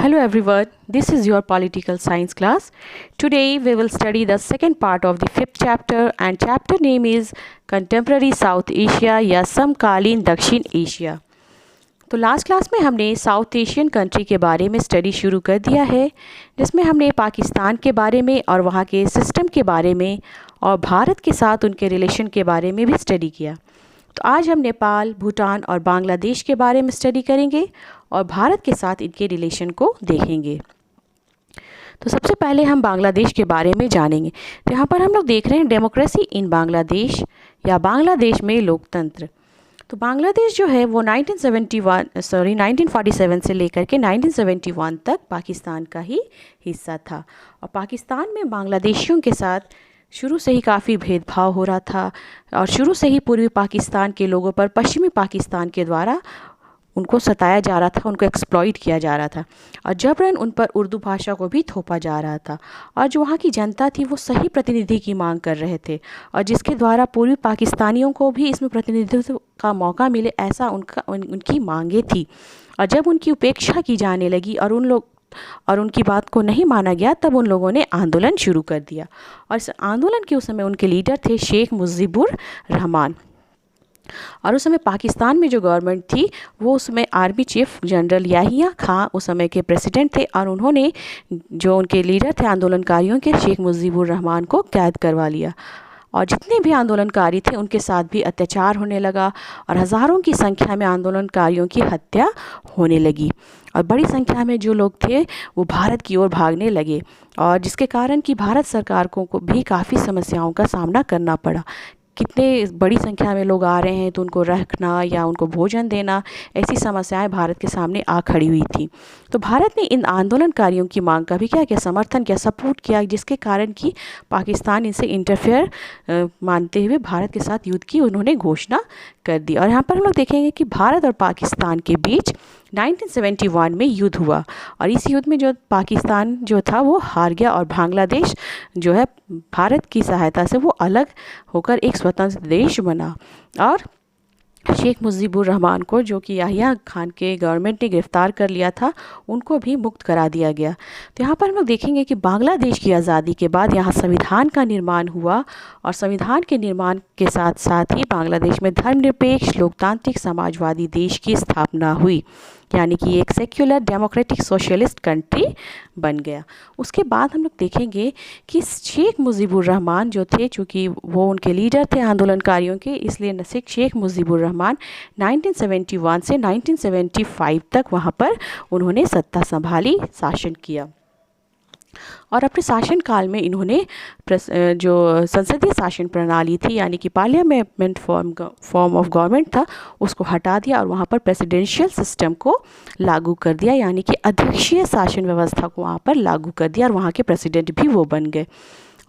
Hello everyone, this is your political science class. Today we will study the second part of the fifth chapter and chapter name is Contemporary South Asia या समकालीन दक्षिण Asia. तो last class में हमने south Asian country के बारे में study शुरू कर दिया है, जिसमें हमने पाकिस्तान के बारे में और वहाँ के सिस्टम के बारे में और भारत के साथ उनके रिलेशन के बारे में भी स्टडी किया। तो आज हम नेपाल, भूटान और बांग्लादेश के बारे में स्टडी करेंगे और भारत के साथ इनके रिलेशन को देखेंगे। तो सबसे पहले हम बांग्लादेश के बारे में जानेंगे। तो यहाँ पर हम लोग देख रहे हैं डेमोक्रेसी इन बांग्लादेश या बांग्लादेश में लोकतंत्र। तो बांग्लादेश जो है वो 1947 से लेकर के 1971 तक पाकिस्तान का ही हिस्सा था और पाकिस्तान में बांग्लादेशियों के साथ शुरू से ही काफ़ी भेदभाव हो रहा था और शुरू से ही पूर्वी पाकिस्तान के लोगों पर पश्चिमी पाकिस्तान के द्वारा उनको सताया जा रहा था, उनको एक्सप्लॉइट किया जा रहा था और जबरन उन पर उर्दू भाषा को भी थोपा जा रहा था। और जो वहाँ की जनता थी वो सही प्रतिनिधि की मांग कर रहे थे और जिसके द्वारा पूर्वी पाकिस्तानियों को भी इसमें प्रतिनिधित्व का मौका मिले, ऐसा उनकी मांगें थी। और जब उनकी उपेक्षा की जाने लगी और उनकी बात को नहीं माना गया, तब उन लोगों ने आंदोलन शुरू कर दिया। और इस आंदोलन के उस समय उनके लीडर थे शेख मुजीबुर रहमान। और उस समय पाकिस्तान में जो गवर्नमेंट थी वो उसमें आर्मी चीफ जनरल याहिया खां उस समय के प्रेसिडेंट थे और उन्होंने जो उनके लीडर थे आंदोलनकारियों के शेख मुजीबुर रहमान को कैद करवा लिया। और जितने भी आंदोलनकारी थे उनके साथ भी अत्याचार होने लगा और हज़ारों की संख्या में आंदोलनकारियों की हत्या होने लगी और बड़ी संख्या में जो लोग थे वो भारत की ओर भागने लगे और जिसके कारण कि भारत सरकार को भी काफ़ी समस्याओं का सामना करना पड़ा। कितने बड़ी संख्या में लोग आ रहे हैं तो उनको रखना या उनको भोजन देना, ऐसी समस्याएं भारत के सामने आ खड़ी हुई थी। तो भारत ने इन आंदोलनकारियों की मांग का भी क्या समर्थन किया, सपोर्ट किया, जिसके कारण कि पाकिस्तान इनसे इंटरफेयर मानते हुए भारत के साथ युद्ध की उन्होंने घोषणा कर दी। और यहाँ पर हम लोग देखेंगे कि भारत और पाकिस्तान के बीच 1971 में युद्ध हुआ और इस युद्ध में जो पाकिस्तान जो था वो हार गया और बांग्लादेश जो है भारत की सहायता से वो अलग होकर एक स्वतंत्र देश बना। और शेख मुजीबुर रहमान को, जो कि याहिया खान के गवर्नमेंट ने गिरफ्तार कर लिया था, उनको भी मुक्त करा दिया गया। तो यहाँ पर हम लोग देखेंगे कि बांग्लादेश की आज़ादी के बाद यहाँ संविधान का निर्माण हुआ और संविधान के निर्माण के साथ साथ ही बांग्लादेश में धर्मनिरपेक्ष लोकतांत्रिक समाजवादी देश की स्थापना हुई, यानी कि एक सेक्युलर डेमोक्रेटिक सोशलिस्ट कंट्री बन गया। उसके बाद हम लोग देखेंगे कि शेख मुजीबुर रहमान जो थे, चूँकि वो उनके लीडर थे आंदोलनकारियों के, इसलिए शेख मुजीबुर रहमान 1971 से 1975 तक वहाँ पर उन्होंने सत्ता संभाली, शासन किया। और अपने शासनकाल में इन्होंने जो संसदीय शासन प्रणाली थी, यानी कि पार्लियामेंट फॉर्म ऑफ गवर्नमेंट था, उसको हटा दिया और वहाँ पर प्रेसिडेंशियल सिस्टम को लागू कर दिया, यानी कि अध्यक्षीय शासन व्यवस्था को वहाँ पर लागू कर दिया और वहाँ के प्रेसिडेंट भी वो बन गए।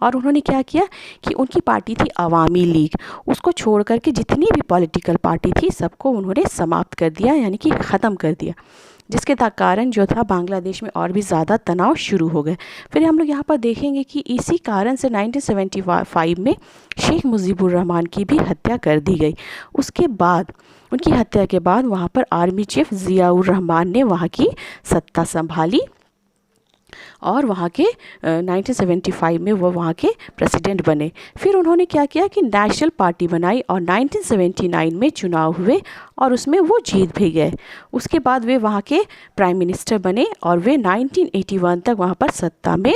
और उन्होंने क्या किया कि उनकी पार्टी थी अवामी लीग, उसको छोड़ करके जितनी भी पॉलिटिकल पार्टी थी सबको उन्होंने समाप्त कर दिया, यानी कि ख़त्म कर दिया, जिसके कारण जो था बांग्लादेश में और भी ज़्यादा तनाव शुरू हो गए। फिर हम लोग यहाँ पर देखेंगे कि इसी कारण से 1975 में शेख मुजीबुर रहमान की भी हत्या कर दी गई। उसके बाद उनकी हत्या के बाद वहाँ पर आर्मी चीफ ज़ियाउर रहमान ने वहाँ की सत्ता संभाली और वहाँ के 1975 में वो वहाँ के प्रेसिडेंट बने। फिर उन्होंने क्या किया कि नेशनल पार्टी बनाई और 1979 में चुनाव हुए और उसमें वो जीत भी गए। उसके बाद वे वहाँ के प्राइम मिनिस्टर बने और वे 1981 तक वहाँ पर सत्ता में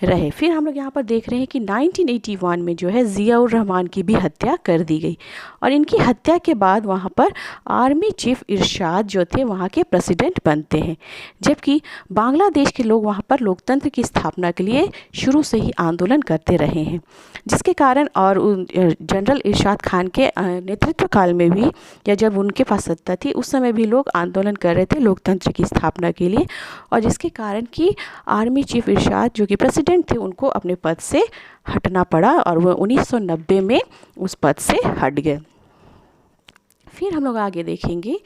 रहे। फिर हम लोग यहाँ पर देख रहे हैं कि 1981 में जो है ज़ियाउर रहमान की भी हत्या कर दी गई और इनकी हत्या के बाद वहाँ पर आर्मी चीफ इरशाद जो थे वहाँ के प्रेसिडेंट बनते हैं, जबकि बांग्लादेश के लोग वहाँ पर लोकतंत्र की स्थापना के लिए शुरू से ही आंदोलन करते रहे हैं, जिसके कारण और जनरल इरशाद खान के नेतृत्व काल में भी या जब उनके पास सत्ता थी उस समय भी लोग आंदोलन कर रहे थे लोकतंत्र की स्थापना के लिए, और जिसके कारण कि आर्मी चीफ इरशाद जो कि प्रेसिडेंट थे उनको अपने पद से हटना पड़ा और वो 1990 में उस पद से हट गए। फिर हम लोग आगे देखेंगे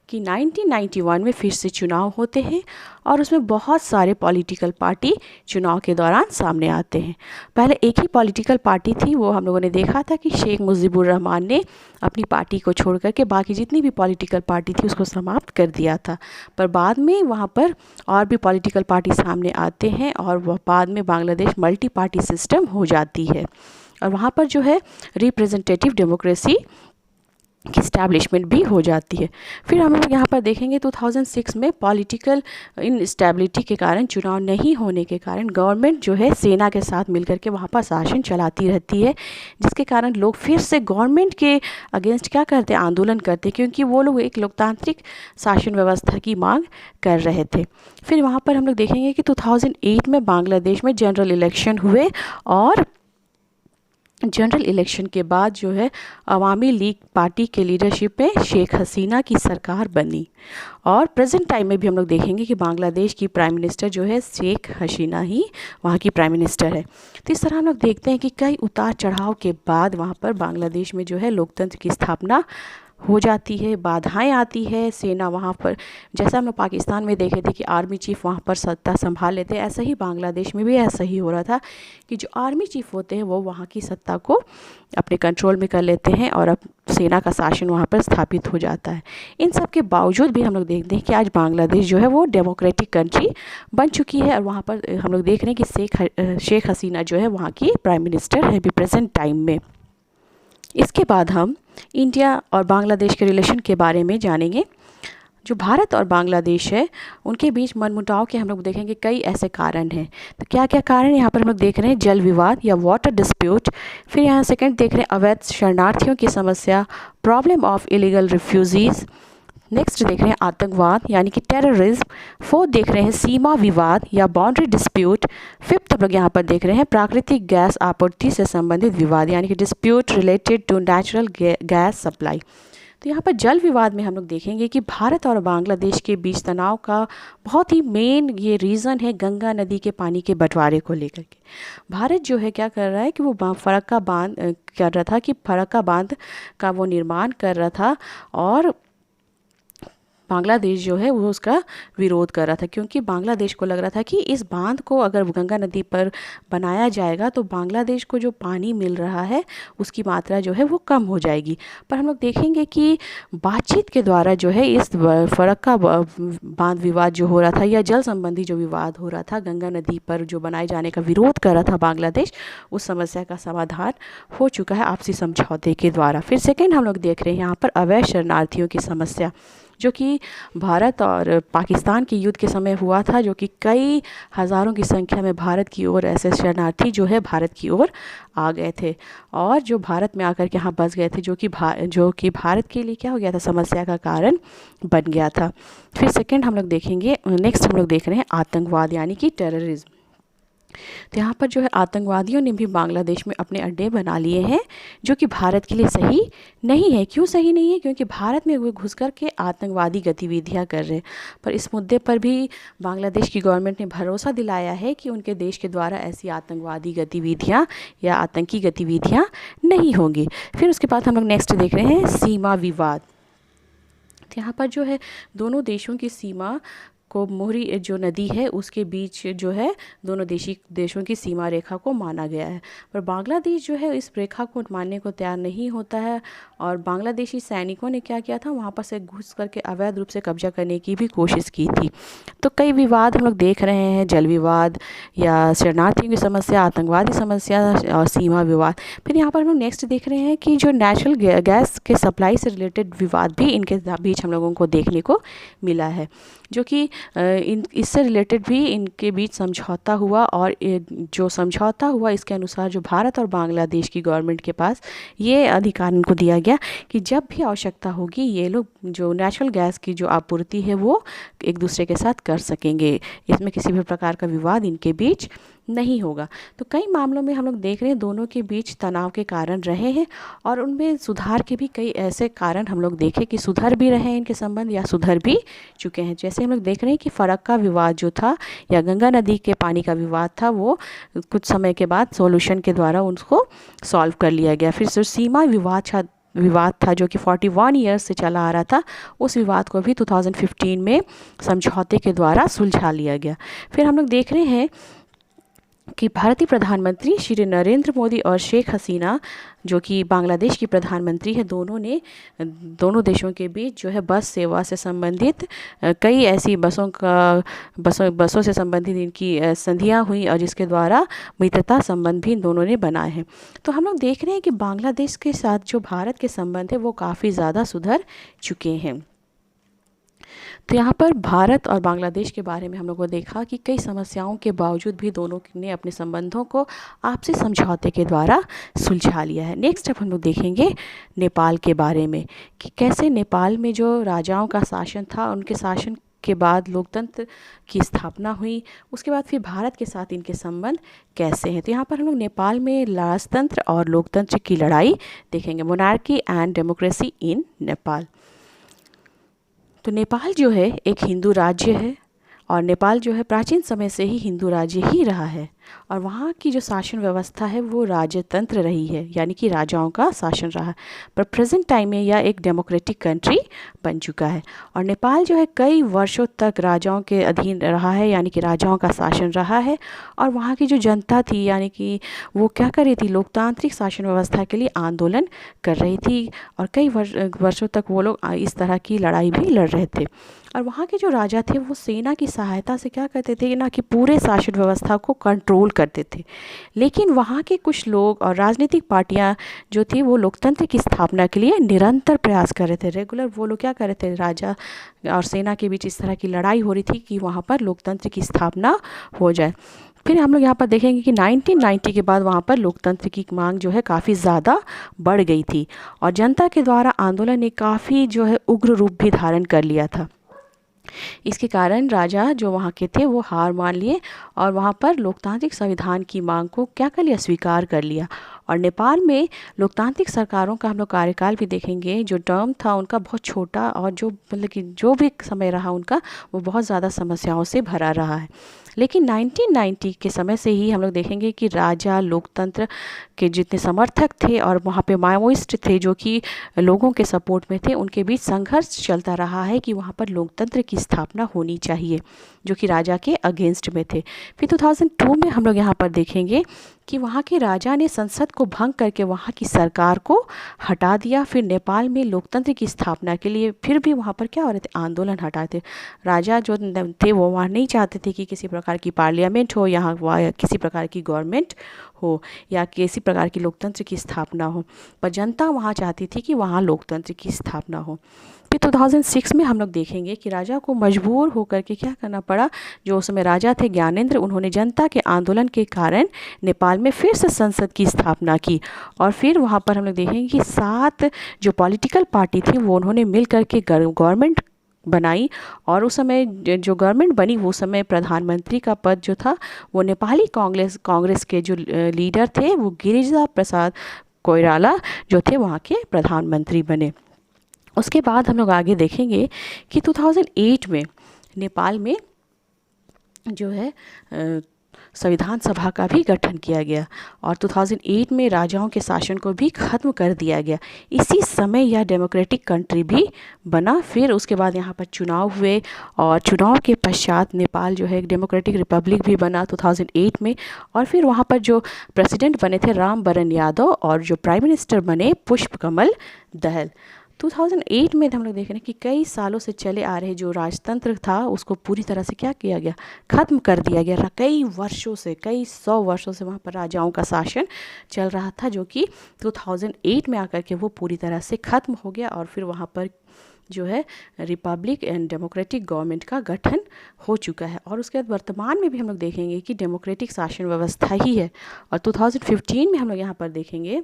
कि 1991 में फिर से चुनाव होते हैं और उसमें बहुत सारे पॉलिटिकल पार्टी चुनाव के दौरान सामने आते हैं। पहले एक ही पॉलिटिकल पार्टी थी, वो हम लोगों ने देखा था कि शेख मुजीबुर रहमान ने अपनी पार्टी को छोड़ कर के बाकी जितनी भी पॉलिटिकल पार्टी थी उसको समाप्त कर दिया था। पर बाद में वहाँ पर और भी पॉलिटिकल पार्टी सामने आते हैं और वह बाद में बांग्लादेश मल्टी पार्टी सिस्टम हो जाती है और वहाँ पर जो है रिप्रेजेंटेटिव डेमोक्रेसी की इस्टेब्लिशमेंट भी हो जाती है। फिर हम लोग यहाँ पर देखेंगे 2006 में पॉलिटिकल इनस्टेबिलिटी के कारण, चुनाव नहीं होने के कारण गवर्नमेंट जो है सेना के साथ मिलकर के वहाँ पर शासन चलाती रहती है, जिसके कारण लोग फिर से गवर्नमेंट के अगेंस्ट क्या करते हैं, आंदोलन करते, क्योंकि वो लोग एक लोकतांत्रिक शासन व्यवस्था की मांग कर रहे थे। फिर वहाँ पर हम लोग देखेंगे कि 2008 में बांग्लादेश में जनरल इलेक्शन हुए और जनरल इलेक्शन के बाद जो है अवामी लीग पार्टी के लीडरशिप में शेख हसीना की सरकार बनी और प्रेजेंट टाइम में भी हम लोग देखेंगे कि बांग्लादेश की प्राइम मिनिस्टर जो है शेख हसीना ही वहाँ की प्राइम मिनिस्टर है। तो इस तरह हम लोग देखते हैं कि कई उतार चढ़ाव के बाद वहाँ पर बांग्लादेश में जो है लोकतंत्र की स्थापना हो जाती है, बाधाएं आती है, सेना वहाँ पर, जैसा हम लोग पाकिस्तान में देखे थे कि आर्मी चीफ़ वहाँ पर सत्ता संभाल लेते हैं, ऐसा ही बांग्लादेश में भी ऐसा ही हो रहा था कि जो आर्मी चीफ़ होते हैं वो वहाँ की सत्ता को अपने कंट्रोल में कर लेते हैं और अब सेना का शासन वहाँ पर स्थापित हो जाता है। इन सब के बावजूद भी हम लोग देखते हैं कि आज बांग्लादेश जो है वो डेमोक्रेटिक कंट्री बन चुकी है और वहाँ पर हम लोग देख रहे हैं कि शेख हसीना जो है वहाँ की प्राइम मिनिस्टर है अभी प्रेजेंट टाइम में। इसके बाद हम इंडिया और बांग्लादेश के रिलेशन के बारे में जानेंगे। जो भारत और बांग्लादेश है उनके बीच मनमुटाव के हम लोग देखेंगे कई ऐसे कारण हैं। तो क्या क्या कारण यहाँ पर हम लोग देख रहे हैं, जल विवाद या वाटर डिस्प्यूट। फिर यहाँ सेकंड देख रहे हैं अवैध शरणार्थियों की समस्या, problem of illegal refugees. Next देख रहे हैं आतंकवाद यानी कि टेररिज्म। फोर्थ देख रहे हैं सीमा विवाद या बाउंड्री डिस्प्यूट। फिफ्थ हम लोग यहाँ पर देख रहे हैं प्राकृतिक गैस आपूर्ति से संबंधित विवाद यानी कि dispute related to natural gas supply. तो यहाँ पर जल विवाद में हम लोग देखेंगे कि भारत और बांग्लादेश के बीच तनाव का बहुत ही मेन ये रीज़न है गंगा नदी के पानी के बंटवारे को लेकर के। भारत जो है क्या कर रहा है कि वो फरक्का बांध कर रहा था कि फरक्का बांध का वो निर्माण कर रहा था और बांग्लादेश जो है वो उसका विरोध कर रहा था, क्योंकि बांग्लादेश को लग रहा था कि इस बांध को अगर गंगा नदी पर बनाया जाएगा तो बांग्लादेश को जो पानी मिल रहा है उसकी मात्रा जो है वो कम हो जाएगी। पर हम लोग देखेंगे कि बातचीत के द्वारा जो है इस फरक्का बांध विवाद जो हो रहा था या जल संबंधी जो विवाद हो रहा था, गंगा नदी पर जो बनाए जाने का विरोध कर रहा था बांग्लादेश, उस समस्या का समाधान हो चुका है आपसी समझौते के द्वारा। फिर सेकेंड हम लोग देख रहे हैं यहाँ पर अवैध शरणार्थियों की समस्या, जो कि भारत और पाकिस्तान के युद्ध के समय हुआ था, जो कि कई हज़ारों की संख्या में भारत की ओर ऐसे शरणार्थी जो है भारत की ओर आ गए थे और जो भारत में आकर के यहाँ बस गए थे, जो कि भारत के लिए क्या हो गया था, समस्या का कारण बन गया था। फिर सेकंड हम लोग देखेंगे, नेक्स्ट हम लोग देख रहे हैं आतंकवाद यानी कि टेररिज्म। तो यहाँ पर जो है आतंकवादियों ने भी बांग्लादेश में अपने अड्डे बना लिए हैं, जो कि भारत के लिए सही नहीं है। क्यों सही नहीं है? क्योंकि भारत में वो घुस कर के आतंकवादी गतिविधियाँ कर रहे हैं। पर इस मुद्दे पर भी बांग्लादेश की गवर्नमेंट ने भरोसा दिलाया है कि उनके देश के द्वारा ऐसी आतंकवादी गतिविधियाँ या आतंकी गतिविधियाँ नहीं होंगी। फिर उसके बाद हम लोग नेक्स्ट देख रहे हैं सीमा विवाद। तो यहाँ पर जो है दोनों देशों की सीमा को मोहरी जो नदी है उसके बीच जो है दोनों देशों की सीमा रेखा को माना गया है, पर बांग्लादेश जो है इस रेखा को मानने को तैयार नहीं होता है और बांग्लादेशी सैनिकों ने क्या किया था, वहाँ पर से घुस करके अवैध रूप से कब्जा करने की भी कोशिश की थी। तो कई विवाद हम लोग देख रहे हैं, जल विवाद या शरणार्थियों की समस्या, आतंकवादी समस्या और सीमा विवाद। फिर यहाँ पर हम लोग नेक्स्ट देख रहे हैं कि जो नेचुरल गैस के सप्लाई से रिलेटेड विवाद भी इनके बीच हम लोगों को देखने को मिला है, जो कि इससे रिलेटेड भी इनके बीच समझौता हुआ और जो समझौता हुआ इसके अनुसार जो भारत और बांग्लादेश की गवर्नमेंट के पास ये अधिकार इनको दिया गया कि जब भी आवश्यकता होगी ये लोग जो नेचुरल गैस की जो आपूर्ति है वो एक दूसरे के साथ कर सकेंगे, इसमें किसी भी प्रकार का विवाद इनके बीच नहीं होगा। तो कई मामलों में हम लोग देख रहे हैं दोनों के बीच तनाव के कारण रहे हैं और उनमें सुधार के भी कई ऐसे कारण हम लोग देखें कि सुधर भी रहे हैं इनके संबंध या सुधर भी चुके हैं। जैसे हम लोग देख रहे हैं कि फरक्का विवाद जो था या गंगा नदी के पानी का विवाद था, वो कुछ समय के बाद सॉल्यूशन के द्वारा उसको सॉल्व कर लिया गया। फिर सीमा विवाद था जो कि 41 ईयर्स से चला आ रहा था, उस विवाद को भी 2015 में समझौते के द्वारा सुलझा लिया गया। फिर हम लोग देख रहे हैं कि भारतीय प्रधानमंत्री श्री नरेंद्र मोदी और शेख हसीना जो कि बांग्लादेश की प्रधानमंत्री है, दोनों देशों के बीच जो है बस सेवा से संबंधित कई ऐसी बसों से संबंधित इनकी संधियां हुई और जिसके द्वारा मित्रता संबंध भी इन दोनों ने बनाए हैं। तो हम लोग देख रहे हैं कि बांग्लादेश के साथ जो भारत के संबंध है वो काफ़ी ज़्यादा सुधर चुके हैं। तो यहाँ पर भारत और बांग्लादेश के बारे में हम लोगों ने देखा कि कई समस्याओं के बावजूद भी दोनों ने अपने संबंधों को आपसी समझौते के द्वारा सुलझा लिया है। नेक्स्ट अब हम लोग देखेंगे नेपाल के बारे में कि कैसे नेपाल में जो राजाओं का शासन था, उनके शासन के बाद लोकतंत्र की स्थापना हुई, उसके बाद फिर भारत के साथ इनके संबंध कैसे हैं। तो यहाँ पर हम लोग नेपाल में राजतंत्र और लोकतंत्र की लड़ाई देखेंगे, monarchy and democracy in Nepal. तो नेपाल जो है एक हिंदू राज्य है और नेपाल जो है प्राचीन समय से ही हिंदू राज्य ही रहा है और वहाँ की जो शासन व्यवस्था है वो राजतंत्र रही है, यानी कि राजाओं का शासन रहा है। पर प्रेजेंट टाइम में यह एक डेमोक्रेटिक कंट्री बन चुका है और नेपाल जो है कई वर्षों तक राजाओं के अधीन रहा है, यानी कि राजाओं का शासन रहा है। और वहाँ की जो जनता थी, यानी कि वो क्या कर रही थी, लोकतांत्रिक शासन व्यवस्था के लिए आंदोलन कर रही थी और कई वर्षों तक वो लोग इस तरह की लड़ाई भी लड़ रहे थे। और वहाँ के जो राजा थे वो सेना की सहायता से क्या करते थे ना कि पूरे शासन व्यवस्था को कंट्रोल करते थे। लेकिन वहाँ के कुछ लोग और राजनीतिक पार्टियाँ जो थी वो लोकतंत्र की स्थापना के लिए निरंतर प्रयास कर रहे थे। रेगुलर वो लोग क्या कर रहे थे, राजा और सेना के बीच इस तरह की लड़ाई हो रही थी कि वहाँ पर लोकतंत्र की स्थापना हो जाए। फिर हम लोग यहाँ पर देखेंगे कि 1990 के बाद वहाँ पर लोकतंत्र की मांग जो है काफ़ी ज़्यादा बढ़ गई थी और जनता के द्वारा आंदोलन ने काफ़ी जो है उग्र रूप भी धारण कर लिया था। इसके कारण राजा जो वहाँ के थे वो हार मान लिए और वहाँ पर लोकतांत्रिक संविधान की मांग को क्या कर लिया, स्वीकार कर लिया। और नेपाल में लोकतांत्रिक सरकारों का हम लोग कार्यकाल भी देखेंगे, जो टर्म था उनका बहुत छोटा और जो मतलब कि जो भी समय रहा उनका वो बहुत ज़्यादा समस्याओं से भरा रहा है। लेकिन 1990 के समय से ही हम लोग देखेंगे कि राजा लोकतंत्र के जितने समर्थक थे और वहाँ पे माओइस्ट थे जो कि लोगों के सपोर्ट में थे, उनके बीच संघर्ष चलता रहा है कि वहाँ पर लोकतंत्र की स्थापना होनी चाहिए, जो कि राजा के अगेंस्ट में थे। फिर 2002 में हम लोग यहाँ पर देखेंगे कि वहाँ के राजा ने संसद को भंग करके वहाँ की सरकार को हटा दिया। फिर नेपाल में लोकतंत्र की स्थापना के लिए फिर भी वहाँ पर क्या हो रहे थे, आंदोलन हटाए थे। राजा जो थे वो वहाँ नहीं चाहते थे कि किसी प्रकार की पार्लियामेंट हो, यहाँ किसी प्रकार की गवर्नमेंट हो या किसी प्रकार की लोकतंत्र की स्थापना हो, पर जनता वहाँ चाहती थी कि वहाँ लोकतंत्र की स्थापना हो। फिर 2006 में हम लोग देखेंगे कि राजा को मजबूर होकर के क्या करना पड़ा, जो उस समय राजा थे ज्ञानेंद्र, उन्होंने जनता के आंदोलन के कारण नेपाल में फिर से संसद की स्थापना की। और फिर वहाँ पर हम लोग देखेंगे कि 7 जो पॉलिटिकल पार्टी थी वो उन्होंने मिल करके गवर्नमेंट बनाई और उस समय जो गवर्नमेंट बनी वो समय प्रधानमंत्री का पद जो था वो नेपाली कांग्रेस के जो लीडर थे वो गिरिजा प्रसाद कोइराला जो थे वहाँ के प्रधानमंत्री बने। उसके बाद हम लोग आगे देखेंगे कि 2008 में नेपाल में जो है संविधान सभा का भी गठन किया गया और 2008 में राजाओं के शासन को भी ख़त्म कर दिया गया। इसी समय यह डेमोक्रेटिक कंट्री भी बना। फिर उसके बाद यहाँ पर चुनाव हुए और चुनाव के पश्चात नेपाल जो है एक डेमोक्रेटिक रिपब्लिक भी बना 2008 में। और फिर वहाँ पर जो प्रेसिडेंट बने थे रामवरण यादव और जो प्राइम मिनिस्टर बने पुष्पकमल दहल। 2008 में हम लोग देख रहे हैं कि कई सालों से चले आ रहे जो राजतंत्र था उसको पूरी तरह से क्या किया गया, ख़त्म कर दिया गया। कई वर्षों से, कई 100 वर्षों से वहाँ पर राजाओं का शासन चल रहा था, जो कि 2008 में आकर के वो पूरी तरह से ख़त्म हो गया और फिर वहाँ पर जो है रिपब्लिक एंड डेमोक्रेटिक गवर्नमेंट का गठन हो चुका है। और उसके बाद वर्तमान में भी हम लोग देखेंगे कि डेमोक्रेटिक शासन व्यवस्था ही है। और 2015 में हम लोग यहाँ पर देखेंगे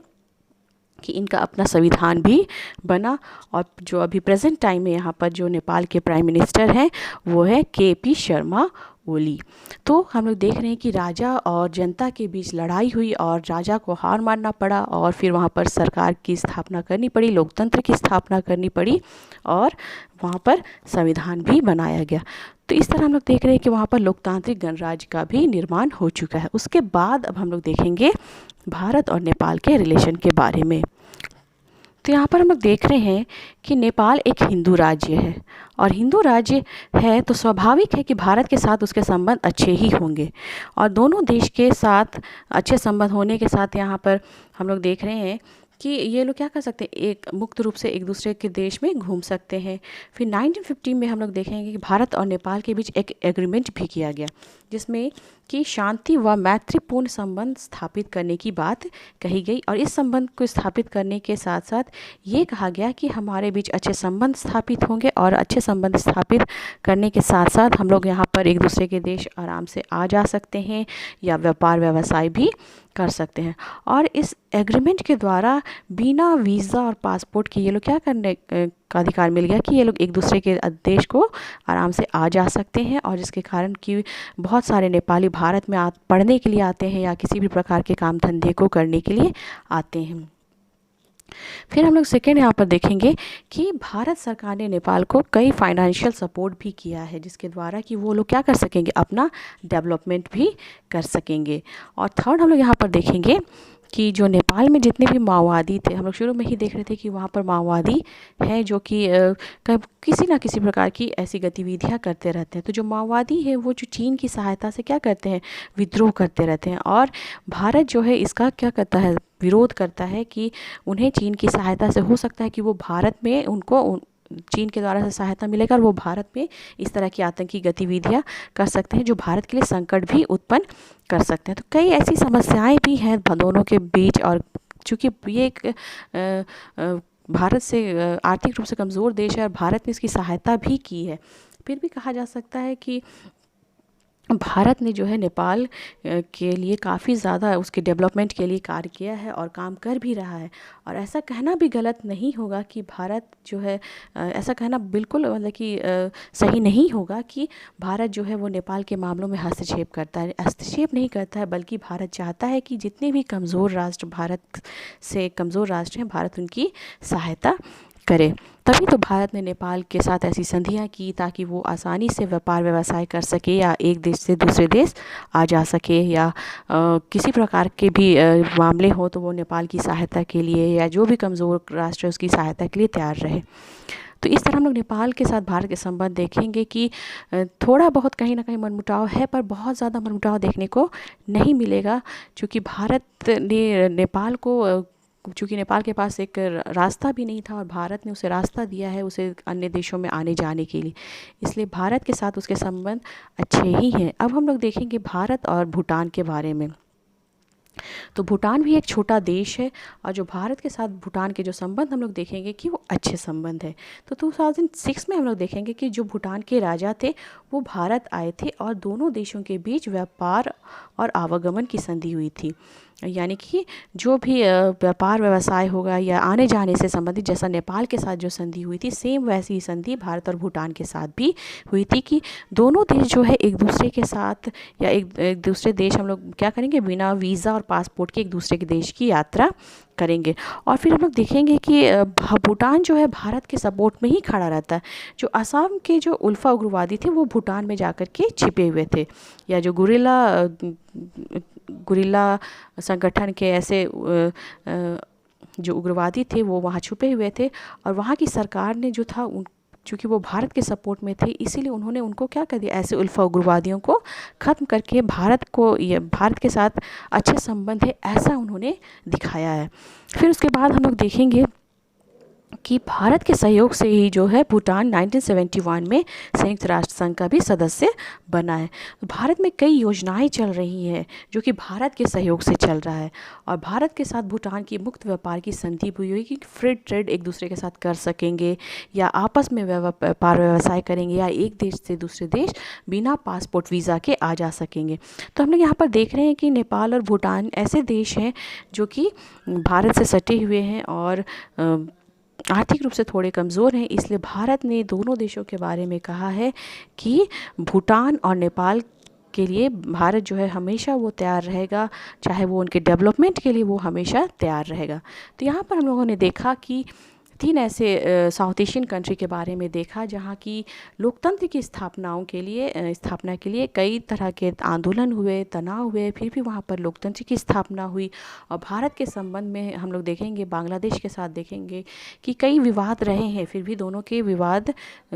कि इनका अपना संविधान भी बना। और जो अभी प्रेजेंट टाइम में यहाँ पर जो नेपाल के प्राइम मिनिस्टर हैं वो है KP शर्मा ओली। तो हम लोग देख रहे हैं कि राजा और जनता के बीच लड़ाई हुई और राजा को हार मानना पड़ा और फिर वहाँ पर सरकार की स्थापना करनी पड़ी, लोकतंत्र की स्थापना करनी पड़ी और वहाँ पर संविधान भी बनाया गया। तो इस तरह हम लोग देख रहे हैं कि वहाँ पर लोकतांत्रिक गणराज्य का भी निर्माण हो चुका है। उसके बाद अब हम लोग देखेंगे भारत और नेपाल के रिलेशन के बारे में। तो यहाँ पर हम लोग देख रहे हैं कि नेपाल एक हिंदू राज्य है, और हिंदू राज्य है तो स्वाभाविक है कि भारत के साथ उसके संबंध अच्छे ही होंगे। और दोनों देश के साथ अच्छे संबंध होने के साथ यहाँ पर हम लोग देख रहे हैं कि ये लोग क्या कर सकते हैं, एक मुक्त रूप से एक दूसरे के देश में घूम सकते हैं। फिर 1950 में हम लोग देखेंगे कि भारत और नेपाल के बीच एक एग्रीमेंट भी किया गया, जिसमें कि शांति व मैत्रीपूर्ण संबंध स्थापित करने की बात कही गई। और इस संबंध को स्थापित करने के साथ साथ ये कहा गया कि हमारे बीच अच्छे संबंध स्थापित होंगे, और अच्छे संबंध स्थापित करने के साथ साथ हम लोग यहाँ पर एक दूसरे के देश आराम से आ जा सकते हैं या व्यापार व्यवसाय भी कर सकते हैं। और इस एग्रीमेंट के द्वारा बिना वीज़ा और पासपोर्ट के ये लोग क्या करने का अधिकार मिल गया कि ये लोग एक दूसरे के देश को आराम से आ जा सकते हैं, और जिसके कारण कि बहुत सारे नेपाली भारत में पढ़ने के लिए आते हैं या किसी भी प्रकार के काम धंधे को करने के लिए आते हैं। फिर हम लोग सेकेंड यहाँ पर देखेंगे कि भारत सरकार ने नेपाल को कई फाइनेंशियल सपोर्ट भी किया है, जिसके द्वारा कि वो लोग क्या कर सकेंगे, अपना डेवलपमेंट भी कर सकेंगे। और थर्ड हम लोग यहाँ पर देखेंगे कि जो नेपाल में जितने भी माओवादी थे, हम लोग शुरू में ही देख रहे थे कि वहाँ पर माओवादी हैं जो कि किसी ना किसी प्रकार की ऐसी गतिविधियाँ करते रहते हैं। तो जो माओवादी है वो जो चीन की सहायता से क्या करते हैं, विद्रोह करते रहते हैं, और भारत जो है इसका क्या करता है, विरोध करता है कि उन्हें चीन की सहायता से हो सकता है कि वो भारत में उनको चीन के द्वारा से सहायता मिलेगा और वो भारत में इस तरह की आतंकी गतिविधियां कर सकते हैं, जो भारत के लिए संकट भी उत्पन्न कर सकते हैं। तो कई ऐसी समस्याएं भी हैं दोनों के बीच, और चूँकि ये एक भारत से आर्थिक रूप से कमज़ोर देश है और भारत ने इसकी सहायता भी की है, फिर भी कहा जा सकता है कि भारत ने जो है नेपाल के लिए काफ़ी ज़्यादा उसके डेवलपमेंट के लिए कार्य किया है और काम कर भी रहा है। और ऐसा कहना भी गलत नहीं होगा कि भारत जो है ऐसा कहना बिल्कुल मतलब कि सही नहीं होगा कि भारत जो है वो नेपाल के मामलों में हस्तक्षेप करता है। हस्तक्षेप नहीं करता है, बल्कि भारत चाहता है कि जितने भी कमज़ोर राष्ट्र, भारत से कमज़ोर राष्ट्र हैं, भारत उनकी सहायता करे। तभी तो भारत ने नेपाल के साथ ऐसी संधियां की ताकि वो आसानी से व्यापार व्यवसाय कर सके, या एक देश से दूसरे देश आ जा सके, या किसी प्रकार के भी मामले हो तो वो नेपाल की सहायता के लिए या जो भी कमज़ोर राष्ट्र है उसकी सहायता के लिए तैयार रहे। तो इस तरह हम लोग नेपाल के साथ भारत के संबंध देखेंगे कि थोड़ा बहुत कहीं ना कहीं मनमुटाव है, पर बहुत ज़्यादा मनमुटाव देखने को नहीं मिलेगा, क्योंकि भारत ने नेपाल को, चूँकि नेपाल के पास एक रास्ता भी नहीं था और भारत ने उसे रास्ता दिया है उसे अन्य देशों में आने जाने के लिए, इसलिए भारत के साथ उसके संबंध अच्छे ही हैं। अब हम लोग देखेंगे भारत और भूटान के बारे में। तो भूटान भी एक छोटा देश है, और जो भारत के साथ भूटान के जो संबंध हम लोग देखेंगे कि वो अच्छे संबंध है। तो 2006 में हम लोग देखेंगे कि जो भूटान के राजा थे वो भारत आए थे, और दोनों देशों के बीच व्यापार और आवागमन की संधि हुई थी। यानी कि जो भी व्यापार व्यवसाय होगा या आने जाने से संबंधित, जैसा नेपाल के साथ जो संधि हुई थी, सेम वैसी ही संधि भारत और भूटान के साथ भी हुई थी कि दोनों देश जो है एक दूसरे के साथ या एक दूसरे देश हम लोग क्या करेंगे, बिना वीज़ा और पासपोर्ट के एक दूसरे के देश की यात्रा करेंगे। और फिर हम लोग देखेंगे कि भूटान जो है भारत के सपोर्ट में ही खड़ा रहता है। जो असम के जो उल्फा उग्रवादी थे वो भूटान में जाकर के छिपे हुए थे, या जो गुरिल्ला संगठन के ऐसे जो उग्रवादी थे वो वहाँ छुपे हुए थे, और वहाँ की सरकार ने जो था चूँकि वो भारत के सपोर्ट में थे, इसीलिए उन्होंने उनको क्या कर दिया, ऐसे उल्फा उग्रवादियों को ख़त्म करके भारत के साथ अच्छे संबंध है ऐसा उन्होंने दिखाया है। फिर उसके बाद हम लोग देखेंगे कि भारत के सहयोग से ही जो है भूटान 1971 में संयुक्त राष्ट्र संघ का भी सदस्य बना है। तो भारत में कई योजनाएं चल रही हैं जो कि भारत के सहयोग से चल रहा है, और भारत के साथ भूटान की मुक्त व्यापार की संधि हुई हुई कि फ्री ट्रेड एक दूसरे के साथ कर सकेंगे, या आपस में व्यापार व्यवसाय करेंगे, या एक देश से दूसरे देश बिना पासपोर्ट वीज़ा के आ जा सकेंगे। तो हम लोग यहाँ पर देख रहे हैं कि नेपाल और भूटान ऐसे देश हैं जो कि भारत से सटे हुए हैं और आर्थिक रूप से थोड़े कमज़ोर हैं, इसलिए भारत ने दोनों देशों के बारे में कहा है कि भूटान और नेपाल के लिए भारत जो है हमेशा वो तैयार रहेगा, चाहे वो उनके डेवलपमेंट के लिए वो हमेशा तैयार रहेगा। तो यहाँ पर हम लोगों ने देखा कि 3 ऐसे साउथ एशियन कंट्री के बारे में देखा जहाँ की लोकतंत्र की स्थापना के लिए कई तरह के आंदोलन हुए, तनाव हुए, फिर भी वहाँ पर लोकतंत्र की स्थापना हुई। और भारत के संबंध में हम लोग देखेंगे, बांग्लादेश के साथ देखेंगे कि कई विवाद रहे हैं, फिर भी दोनों के विवाद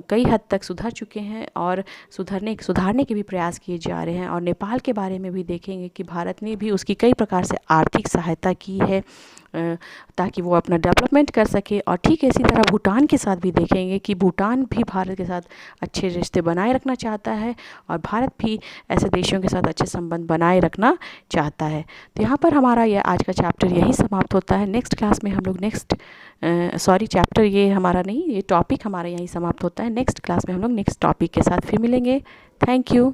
कई हद तक सुधर चुके हैं और सुधारने के भी प्रयास किए जा रहे हैं। और नेपाल के बारे में भी देखेंगे कि भारत ने भी उसकी कई प्रकार से आर्थिक सहायता की है ताकि वो अपना डेवलपमेंट कर सके। और ठीक इसी तरह भूटान के साथ भी देखेंगे कि भूटान भी भारत के साथ अच्छे रिश्ते बनाए रखना चाहता है और भारत भी ऐसे देशों के साथ अच्छे संबंध बनाए रखना चाहता है। तो यहाँ पर हमारा यह आज का चैप्टर यही समाप्त होता है। नेक्स्ट क्लास में हम लोग चैप्टर ये हमारा नहीं, ये टॉपिक हमारा यहीं समाप्त होता है। नेक्स्ट क्लास में हम लोग नेक्स्ट टॉपिक के साथ फिर मिलेंगे। Thank you.